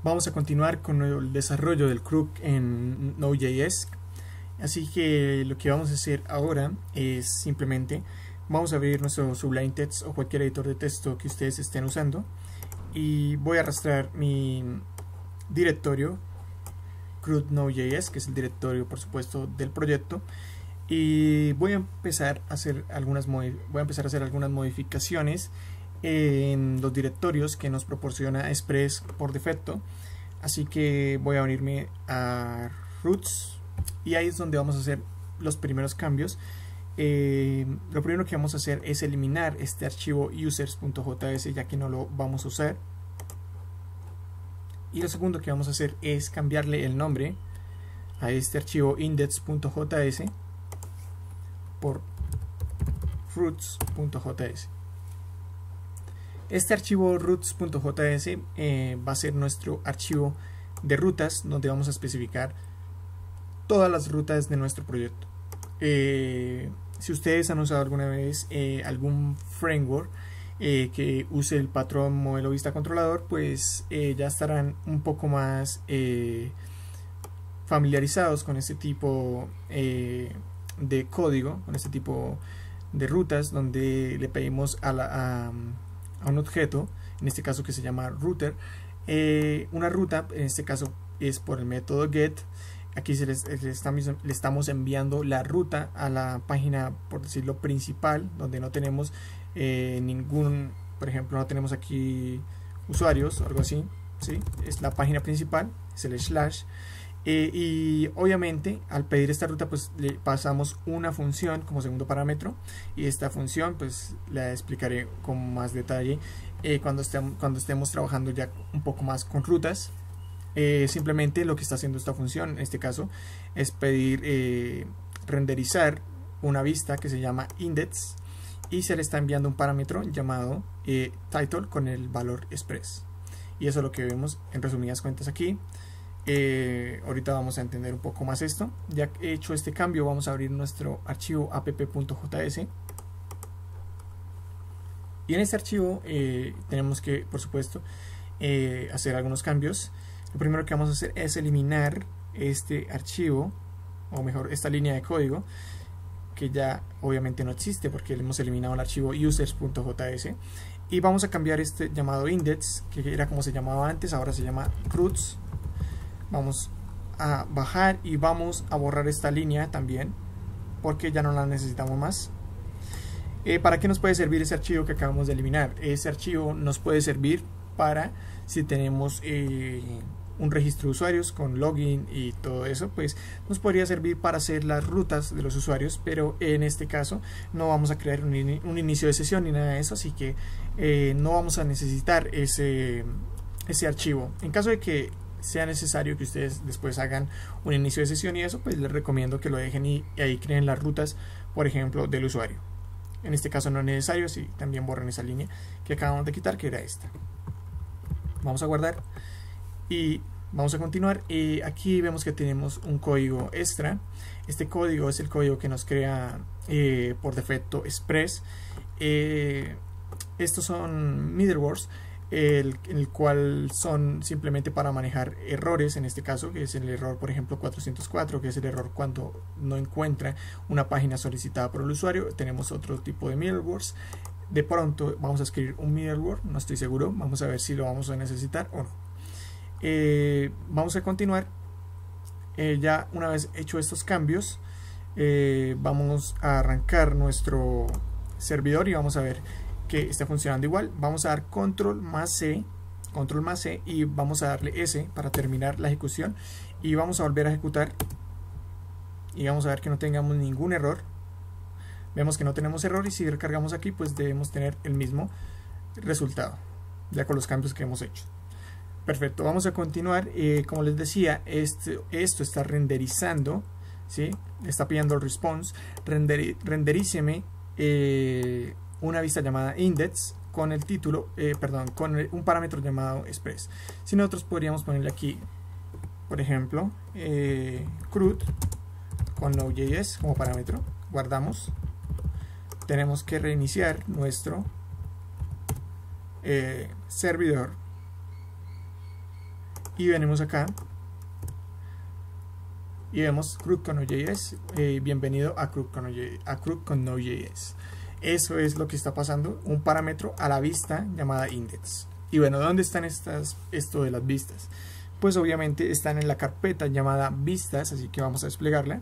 vamos a continuar con el desarrollo del CRUD en Node.js. Así que lo que vamos a hacer ahora es simplemente vamos a abrir nuestro Sublime Text o cualquier editor de texto que ustedes estén usando y voy a arrastrar mi directorio CRUD Node.js, que es el directorio por supuesto del proyecto, y voy a empezar a hacer algunas modificaciones en los directorios que nos proporciona Express por defecto. Así que voy a unirme a roots y ahí es donde vamos a hacer los primeros cambios. Lo primero que vamos a hacer es eliminar este archivo users.js, ya que no lo vamos a usar. Y lo segundo que vamos a hacer es cambiarle el nombre a este archivo index.js por roots.js. Este archivo roots.js va a ser nuestro archivo de rutas, donde vamos a especificar todas las rutas de nuestro proyecto. Si ustedes han usado alguna vez algún framework que use el patrón modelo vista controlador, pues ya estarán un poco más familiarizados con este tipo de código, con este tipo de rutas, donde le pedimos a un objeto, en este caso que se llama router, una ruta. En este caso es por el método get. Aquí le estamos enviando la ruta a la página, por decirlo, principal, donde no tenemos por ejemplo, no tenemos aquí usuarios o algo así, ¿sí? Es la página principal, es el slash. Y obviamente al pedir esta ruta pues le pasamos una función como segundo parámetro, y esta función pues la explicaré con más detalle cuando estemos trabajando ya un poco más con rutas. Simplemente lo que está haciendo esta función en este caso es pedir renderizar una vista que se llama index, y se le está enviando un parámetro llamado title con el valor express, y eso es lo que vemos en resumidas cuentas aquí. Ahorita vamos a entender un poco más esto. Ya hecho este cambio, vamos a abrir nuestro archivo app.js, y en este archivo tenemos que, por supuesto, hacer algunos cambios. Lo primero que vamos a hacer es eliminar este archivo, o mejor, esta línea de código que ya obviamente no existe porque le hemos eliminado el archivo users.js, y vamos a cambiar este llamado index, que era como se llamaba antes, ahora se llama roots. Vamos a bajar y vamos a borrar esta línea también porque ya no la necesitamos más. ¿Para qué nos puede servir ese archivo que acabamos de eliminar? Ese archivo nos puede servir para si tenemos un registro de usuarios con login y todo eso, pues nos podría servir para hacer las rutas de los usuarios, pero en este caso no vamos a crear un inicio de sesión ni nada de eso, así que no vamos a necesitar ese archivo. En caso de que sea necesario que ustedes después hagan un inicio de sesión y eso, pues les recomiendo que lo dejen y ahí creen las rutas, por ejemplo, del usuario. En este caso no es necesario, si también borren esa línea que acabamos de quitar, que era esta. Vamos a guardar y vamos a continuar. Aquí vemos que tenemos un código extra. Este código es el código que nos crea por defecto Express. Estos son middlewares, el cual son simplemente para manejar errores, en este caso que es el error, por ejemplo, 404, que es el error cuando no encuentra una página solicitada por el usuario. Tenemos otro tipo de middlewares. De pronto vamos a escribir un middleware, no estoy seguro, vamos a ver si lo vamos a necesitar o no. Vamos a continuar. Ya una vez hecho estos cambios, vamos a arrancar nuestro servidor y vamos a ver que está funcionando igual. Vamos a dar control más C y vamos a darle S para terminar la ejecución, y vamos a volver a ejecutar y vamos a ver que no tengamos ningún error. Vemos que no tenemos error, y si recargamos aquí pues debemos tener el mismo resultado ya con los cambios que hemos hecho. Perfecto, vamos a continuar. Como les decía, esto está renderizando, ¿sí? Está pidiendo el response. Renderíceme una vista llamada index con el título, con un parámetro llamado express. Si nosotros podríamos ponerle aquí, por ejemplo, CRUD con Node.js como parámetro. Guardamos. Tenemos que reiniciar nuestro servidor y venimos acá y vemos CRUD con Node.js. Bienvenido a CRUD con Node.js. Eso es lo que está pasando, un parámetro a la vista llamada index. Y bueno, ¿dónde están esto de las vistas? Pues obviamente están en la carpeta llamada vistas, así que vamos a desplegarla.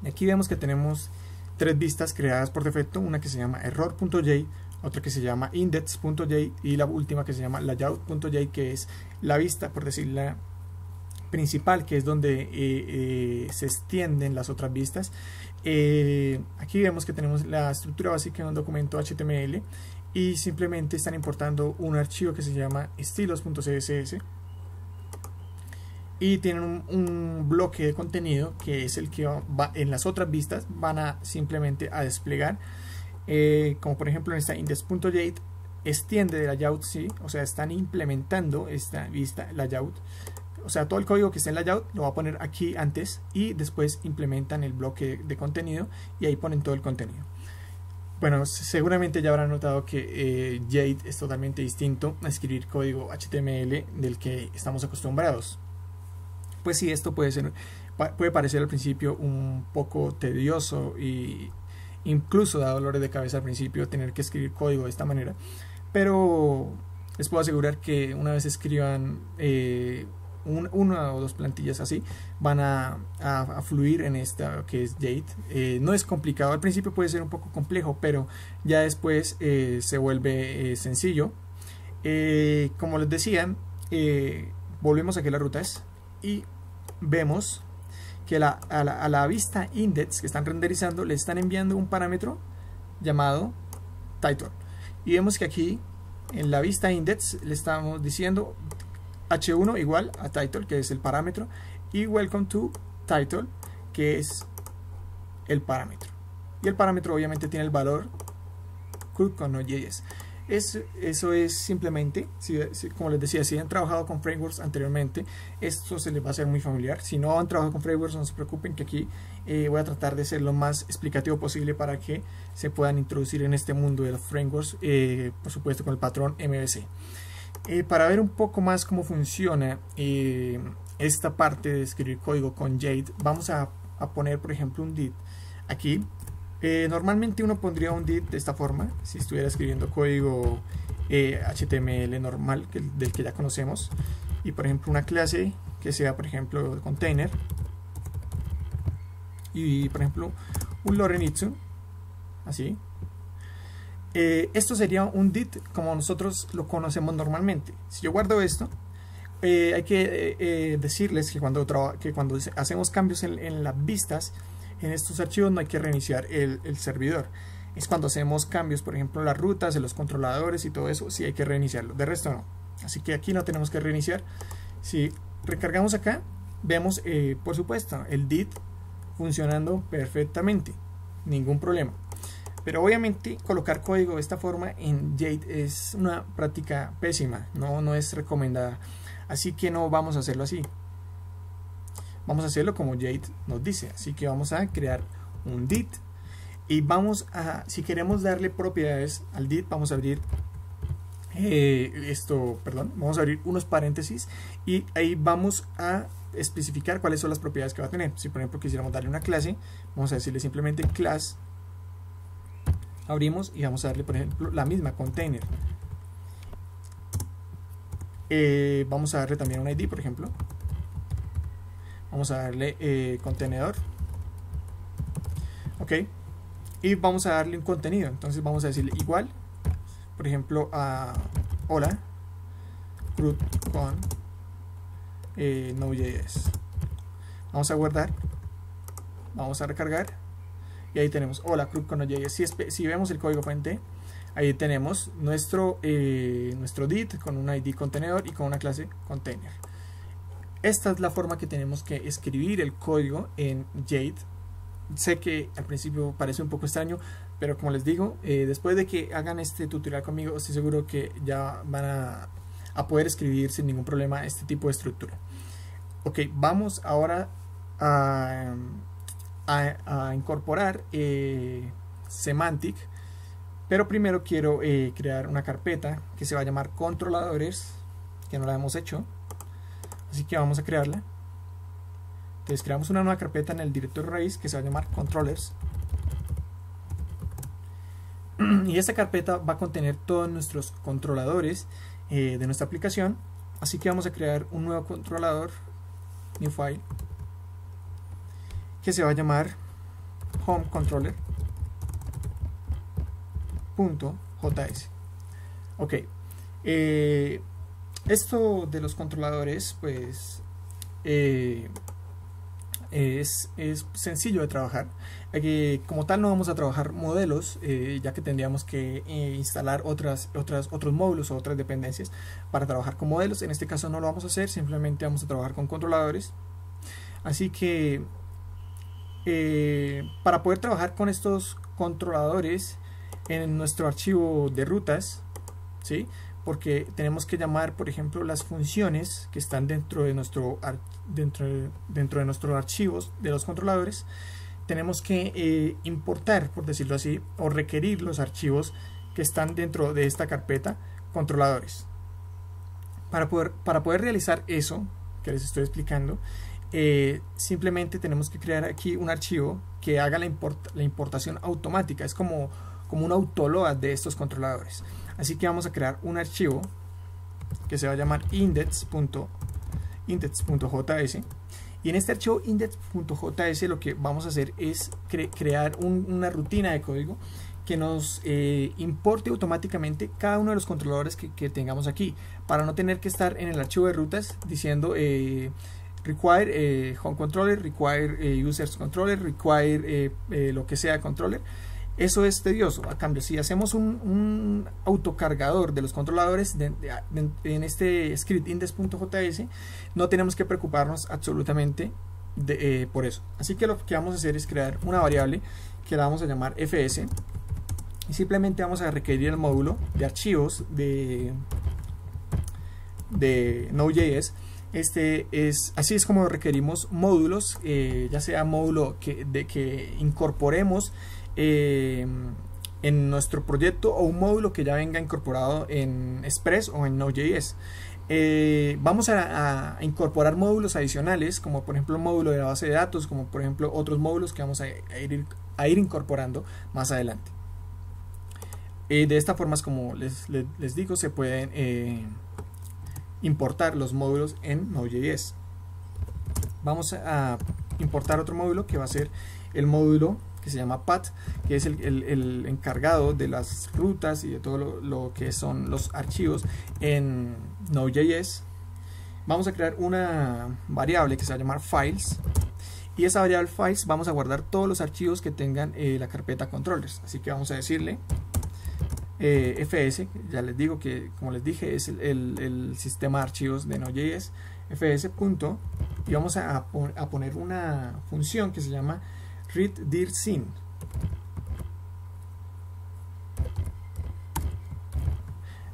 Y aquí vemos que tenemos tres vistas creadas por defecto, una que se llama error.jay, otra que se llama index.jay y la última que se llama layout.jay, que es la vista, por decirla, principal, que es donde se extienden las otras vistas. Aquí vemos que tenemos la estructura básica de un documento HTML y simplemente están importando un archivo que se llama estilos.css y tienen un bloque de contenido que es el que va en las otras vistas, van a simplemente a desplegar, como por ejemplo en esta index.jay extiende de layout, sí, o sea, están implementando esta vista layout. O sea, todo el código que está en layout lo va a poner aquí antes y después implementan el bloque de contenido y ahí ponen todo el contenido. Bueno, seguramente ya habrán notado que Jade es totalmente distinto a escribir código HTML del que estamos acostumbrados. Pues sí, esto puede parecer al principio un poco tedioso y incluso da dolores de cabeza al principio tener que escribir código de esta manera, pero les puedo asegurar que una vez escriban una o dos plantillas así, van a fluir en esta que es Jade. No es complicado, al principio puede ser un poco complejo, pero ya después se vuelve sencillo. Como les decía, volvemos aquí a las rutas y vemos que a la vista index que están renderizando le están enviando un parámetro llamado title, y vemos que aquí en la vista index le estamos diciendo h1 igual a title, que es el parámetro, y welcome to title, que es el parámetro, y el parámetro obviamente tiene el valor CRUD con Node.js. Eso es simplemente, como les decía, si han trabajado con frameworks anteriormente, esto se les va a hacer muy familiar. Si no han trabajado con frameworks, no se preocupen, que aquí voy a tratar de ser lo más explicativo posible para que se puedan introducir en este mundo de los frameworks, por supuesto con el patrón MVC. Para ver un poco más cómo funciona esta parte de escribir código con Jade, vamos a poner por ejemplo un div aquí. Normalmente uno pondría un div de esta forma si estuviera escribiendo código HTML normal, del que ya conocemos, y por ejemplo una clase que sea por ejemplo container y por ejemplo un lorenitsu, así. Esto sería un div como nosotros lo conocemos normalmente. Si yo guardo esto, hay que decirles que cuando hacemos cambios en las vistas, en estos archivos no hay que reiniciar el servidor. Es cuando hacemos cambios, por ejemplo las rutas, en los controladores y todo eso, sí hay que reiniciarlo, de resto no. Así que aquí no tenemos que reiniciar. Si recargamos acá, vemos por supuesto el div funcionando perfectamente, ningún problema. Pero obviamente colocar código de esta forma en Jade es una práctica pésima, no es recomendada. Así que no vamos a hacerlo así. Vamos a hacerlo como Jade nos dice. Así que vamos a crear un div. Y si queremos darle propiedades al div, vamos a abrir vamos a abrir unos paréntesis y ahí vamos a especificar cuáles son las propiedades que va a tener. Si por ejemplo quisiéramos darle una clase, vamos a decirle simplemente class. Abrimos y vamos a darle por ejemplo la misma container. Vamos a darle también un ID, por ejemplo. Vamos a darle contenedor. Ok. Y vamos a darle un contenido. Entonces vamos a decirle igual, por ejemplo, a hola CRUD con Node.js. Vamos a guardar. Vamos a recargar. Y ahí tenemos hola CRUD con Node.js. Si vemos el código fuente, ahí tenemos nuestro div con un ID contenedor y con una clase container. Esta es la forma que tenemos que escribir el código en Jade. Sé que al principio parece un poco extraño, pero como les digo, después de que hagan este tutorial conmigo, estoy seguro que ya van a poder escribir sin ningún problema este tipo de estructura. Ok, vamos ahora a incorporar semantic, pero primero quiero crear una carpeta que se va a llamar controladores, que no la hemos hecho. así que vamos a crearla. Entonces creamos una nueva carpeta en el directorio raíz que se va a llamar controllers, y esta carpeta va a contener todos nuestros controladores de nuestra aplicación. Así que vamos a crear un nuevo controlador, new file, que se va a llamar home controller.js. ok, esto de los controladores pues es sencillo de trabajar. Como tal no vamos a trabajar modelos, ya que tendríamos que instalar otros módulos o otras dependencias para trabajar con modelos. En este caso no lo vamos a hacer, simplemente vamos a trabajar con controladores. Así que para poder trabajar con estos controladores en nuestro archivo de rutas, ¿sí? Porque tenemos que llamar, por ejemplo, las funciones que están dentro de nuestros archivos de los controladores. Tenemos que importar, por decirlo así, o requerir los archivos que están dentro de esta carpeta controladores. Para poder realizar eso que les estoy explicando, simplemente tenemos que crear aquí un archivo que haga la importación automática. Es como un autoload de estos controladores. Así que vamos a crear un archivo que se va a llamar index.js, y en este archivo index.js lo que vamos a hacer es crear una rutina de código que nos importe automáticamente cada uno de los controladores que tengamos aquí, para no tener que estar en el archivo de rutas diciendo require home controller, require users controller, require lo que sea controller. Eso es tedioso. A cambio, si hacemos un autocargador de los controladores en este script index.js, no tenemos que preocuparnos absolutamente por eso. Así que lo que vamos a hacer es crear una variable que la vamos a llamar fs, y simplemente vamos a requerir el módulo de archivos de Node.js. Así es como requerimos módulos, ya sea módulo que incorporemos en nuestro proyecto, o un módulo que ya venga incorporado en Express o en Node.js. Vamos a incorporar módulos adicionales, como por ejemplo el módulo de la base de datos, como por ejemplo otros módulos que vamos a ir incorporando más adelante. De esta forma, como les digo, se pueden importar los módulos en Node.js. Vamos a importar otro módulo que va a ser el módulo que se llama path, que es el encargado de las rutas y de todo lo que son los archivos en Node.js. Vamos a crear una variable que se va a llamar files, y esa variable files vamos a guardar todos los archivos que tengan la carpeta controllers. Así que vamos a decirle fs, ya les digo que, como les dije, es el sistema de archivos de Node.js, fs. Y vamos a poner una función que se llama readDirsyn.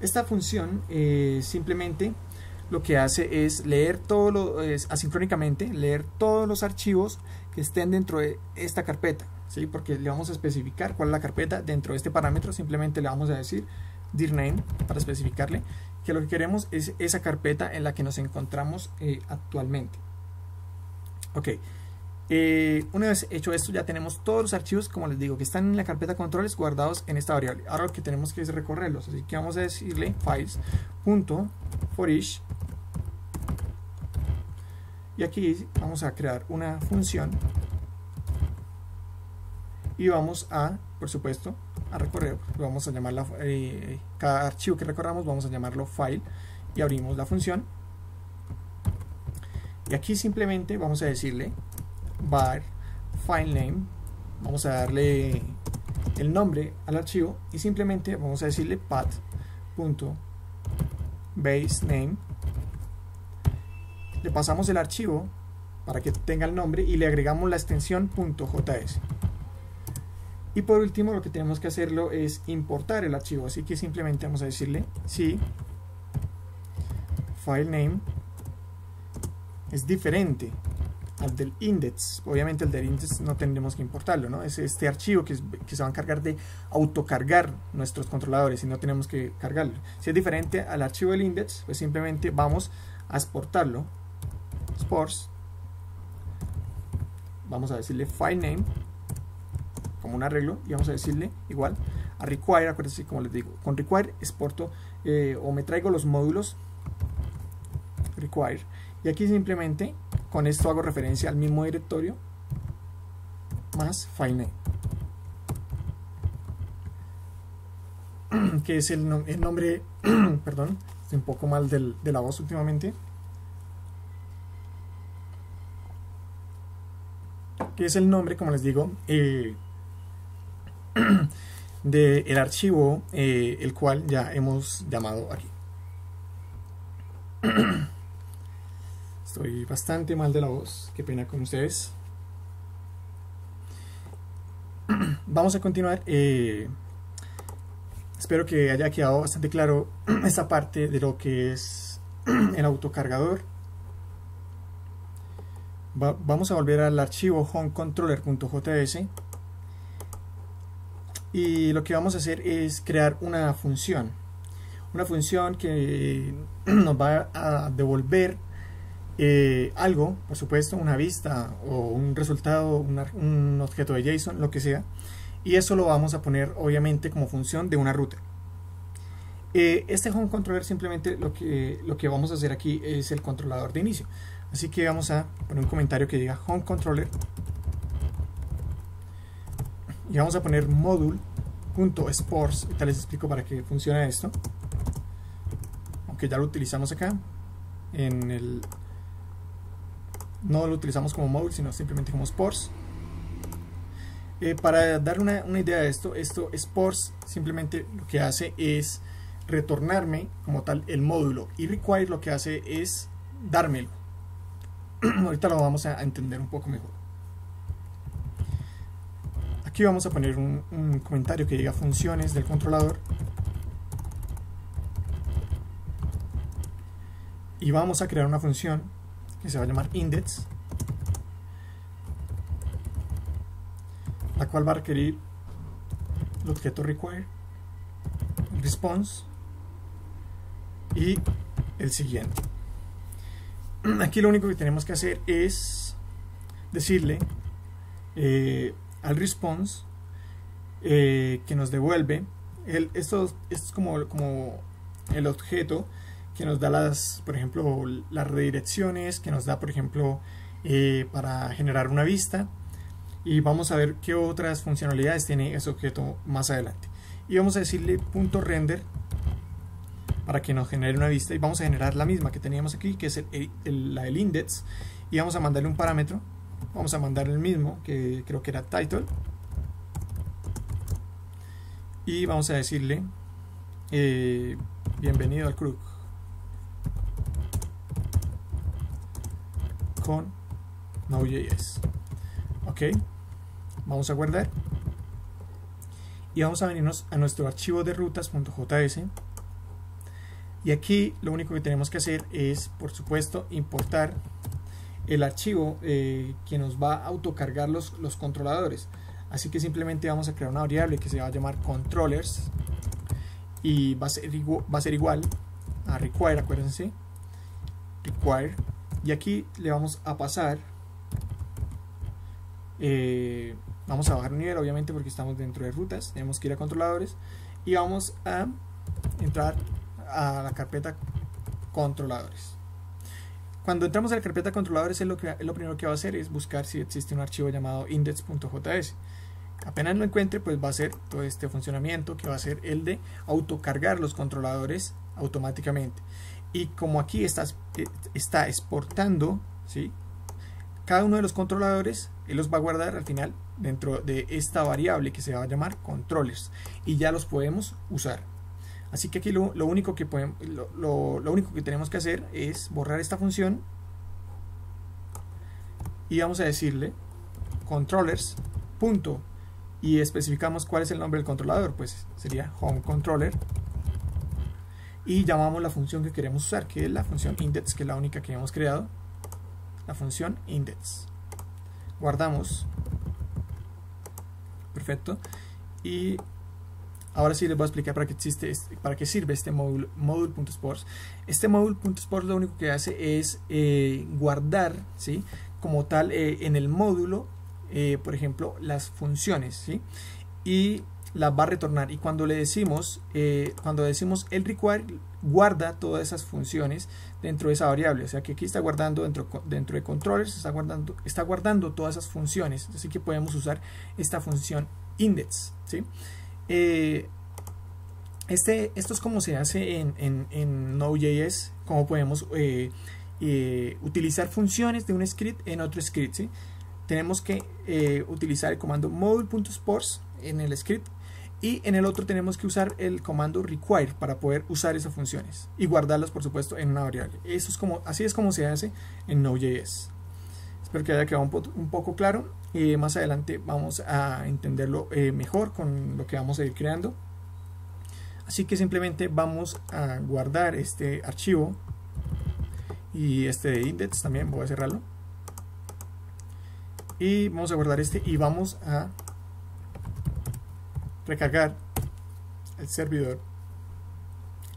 Esta función simplemente lo que hace es leer asincrónicamente, leer todos los archivos que estén dentro de esta carpeta, ¿sí? Porque le vamos a especificar cuál es la carpeta dentro de este parámetro. Simplemente le vamos a decir dirname para especificarle que lo que queremos es esa carpeta en la que nos encontramos actualmente. Ok. Una vez hecho esto, ya tenemos todos los archivos, como les digo, que están en la carpeta controles guardados en esta variable. Ahora lo que tenemos que es recorrerlos, así que vamos a decirle files.forEach, y aquí vamos a crear una función y vamos a, por supuesto, a recorrer. Vamos a llamarla, cada archivo que recorramos vamos a llamarlo file, y abrimos la función, y aquí simplemente vamos a decirle var filename, vamos a darle el nombre al archivo, y simplemente vamos a decirle path.basename. Le pasamos el archivo para que tenga el nombre y le agregamos la extensión .js. Y por último, lo que tenemos que hacerlo es importar el archivo, así que simplemente vamos a decirle si filename es diferente al del index. Obviamente el del index no tendremos que importarlo, ¿no? Es este archivo que se va a encargar de autocargar nuestros controladores, y no tenemos que cargarlo. Si es diferente al archivo del index, pues simplemente vamos a exportarlo sports, vamos a decirle file name como un arreglo y vamos a decirle igual a require. Acuérdense, como les digo, con require exporto o me traigo los módulos require, y aquí simplemente con esto hago referencia al mismo directorio más file name, que es el nombre perdón, estoy un poco mal de la voz últimamente, que es el nombre, como les digo, del archivo el cual ya hemos llamado aquí. Estoy bastante mal de la voz, qué pena con ustedes. Vamos a continuar. Espero que haya quedado bastante claro esta parte de lo que es el autocargador. Vamos a volver al archivo homecontroller.js y lo que vamos a hacer es crear una función que nos va a devolver algo, por supuesto, una vista o un resultado, un objeto de JSON, lo que sea, y eso lo vamos a poner obviamente como función de una ruta. Este home controller simplemente lo que vamos a hacer aquí es el controlador de inicio, así que vamos a poner un comentario que diga home controller y vamos a poner module.sports. Ahorita les explico para qué funciona esto, aunque ya lo utilizamos acá no lo utilizamos como module, sino simplemente como sports. Para dar una idea de esto sports simplemente lo que hace es retornarme como tal el módulo, y require lo que hace es dármelo. Ahorita lo vamos a entender un poco mejor. Aquí vamos a poner un comentario que diga funciones del controlador y vamos a crear una función que se va a llamar index, la cual va a requerir el objeto require, el response y el siguiente. Aquí lo único que tenemos que hacer es decirle al response que nos devuelve esto es como el objeto que nos da por ejemplo, las redirecciones, que nos da, por ejemplo, para generar una vista, y vamos a ver qué otras funcionalidades tiene ese objeto más adelante. Y vamos a decirle .render para que nos genere una vista, y vamos a generar la misma que teníamos aquí, que es el index, y vamos a mandarle un parámetro. Vamos a mandarle el mismo, que creo que era title, y vamos a decirle bienvenido al Crook con Node.js. Ok, vamos a guardar y vamos a venirnos a nuestro archivo de rutas.js, y aquí lo único que tenemos que hacer es, por supuesto, importar el archivo que nos va a autocargar los controladores. Así que simplemente vamos a crear una variable que se va a llamar controllers y va a ser igual a require, acuérdense, require, y aquí le vamos a pasar vamos a bajar un nivel, obviamente, porque estamos dentro de rutas, tenemos que ir a controladores y vamos a entrar a la carpeta controladores. Cuando entramos a la carpeta controladores, lo primero que va a hacer es buscar si existe un archivo llamado index.js. Apenas lo encuentre, pues va a hacer todo este funcionamiento, que va a ser el de autocargar los controladores automáticamente. Y como aquí está exportando, ¿sí?, cada uno de los controladores, él los va a guardar al final dentro de esta variable que se va a llamar controllers, y ya los podemos usar. Así que aquí lo único que tenemos que hacer es borrar esta función y vamos a decirle controllers punto, y especificamos cuál es el nombre del controlador, pues sería home controller, y llamamos la función que queremos usar, que es la función index, que es la única que hemos creado, la función index. Guardamos, perfecto, y ahora sí les voy a explicar para qué sirve este module.sports. Este module.sports lo único que hace es guardar, ¿sí?, como tal en el módulo, por ejemplo, las funciones, ¿sí?, y las va a retornar. Y cuando decimos el require, guarda todas esas funciones dentro de esa variable. O sea que aquí está guardando dentro de controllers, está guardando todas esas funciones. Así que podemos usar esta función index, ¿sí? Esto es como se hace en Node.js, como podemos utilizar funciones de un script en otro script, ¿sí? Tenemos que utilizar el comando module.sports en el script, y en el otro tenemos que usar el comando require para poder usar esas funciones y guardarlas, por supuesto, en una variable. Así es como se hace en Node.js. Espero que haya quedado un poco claro. Más adelante vamos a entenderlo mejor con lo que vamos a ir creando. Así que simplemente vamos a guardar este archivo y este de index también. Voy a cerrarlo y vamos a guardar este y vamos a recargar el servidor.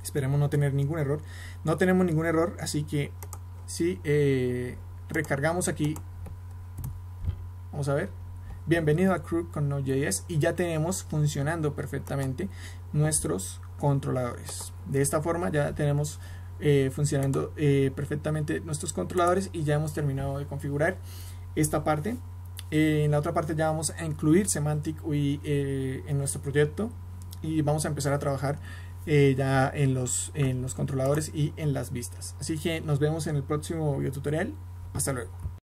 Esperemos no tener ningún error. No tenemos ningún error, así que si recargamos aquí, vamos a ver, bienvenido a Crew con Node.js, y ya tenemos funcionando perfectamente nuestros controladores. De esta forma ya tenemos funcionando perfectamente nuestros controladores, y ya hemos terminado de configurar esta parte. En la otra parte ya vamos a incluir Semantic UI en nuestro proyecto, y vamos a empezar a trabajar ya en los controladores y en las vistas. Así que nos vemos en el próximo video tutorial. Hasta luego.